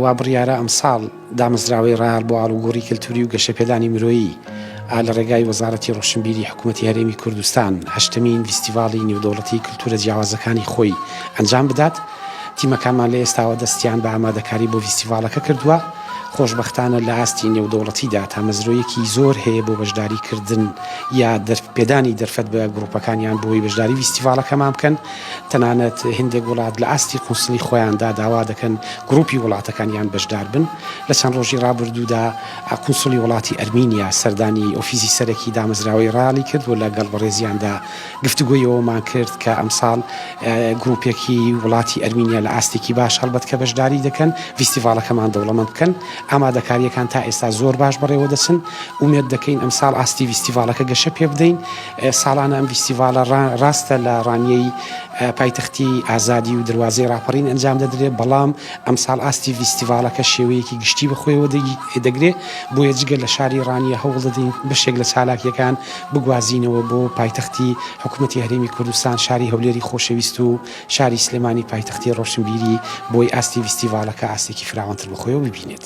وا بڕیارە ئەمساڵ دامەزراوەی ڕال بۆ ئاڵوگۆڕی کللتوری و گەشەپێدانی مرۆیی لە ڕێگای وەزارەتی ڕۆشنبیری حکوومەتی هەرێمی کوردستان هەشتمین فیستیڤاڵی نێودەوڵەتی کللتورە جیاوازەکانی خۆی ئەنجام بدات. تیمەکانمان لە ئێستاوە دەستیان بە ئامادەکاری بۆ فیستیڤالەکە کردووە. خۆشبەختانە لە ئاستی نێودەوڵەتیدا تامەزرۆیەکی زۆر هەیە بۆ بەشداریکردن یا پێدانی دەرفەت بە گروپەکانیان بۆی بەشداری فیستیڤالەکەمان بکەن. تەنانەت هەندێک وڵات لە ئاستی قونسڵی خۆیاندا داوا دەکەن گروپی وڵاتەکانیان بەشدار بن. لە چەند ڕۆژی ڕابردوودا قونسڵی وڵاتی ئەرمینیا سەردانی ئۆفیسی سەرەکی دامەزراوەی ڕالی کرد و لەگەڵ بەڕێزیاندا گفتوگۆیەوەمان کرد کە ئەمساڵ گروپێکی وڵاتی ئەرمینیا لە ئاستێکی باش هەڵبەت کە بەشداری دەکەن فیستیڤالەکەمان دەوڵەمەند بکەن. ئامادەکاریەکان تا ئێستا زۆر باش بەڕێوە دەچن. ومێد دەکەین ئەمساڵ ئاستی فیستیڤالەکە گەشە پێ بدەین. ساڵانە ئەم فیستیڤالە ڕاستە لە ڕانیەی پایتەختی ئازادی و دروازەی ڕاپەڕین ئەنجام دەدرێت، بەڵام ئەمساڵ ئاستی فیستیڤالەکە شێوەیەکی گشتی بەخۆیەوە دەگرێت. بۆیە جگە لە شاری ڕانیە هەوڵ دەدەین بەشێک لە چالاکیەکان بگوازینەوە بۆ پایتەختی حکوومەتی هەرێمی کوردستان، شاری هەولێری خۆشەویست و شاری سلێمانی پایتەختی ڕۆشنبیری، بۆی ئاستی فیستیڤالەکە ئاستێکی فراوانتر بەخۆیەوە ببینێت.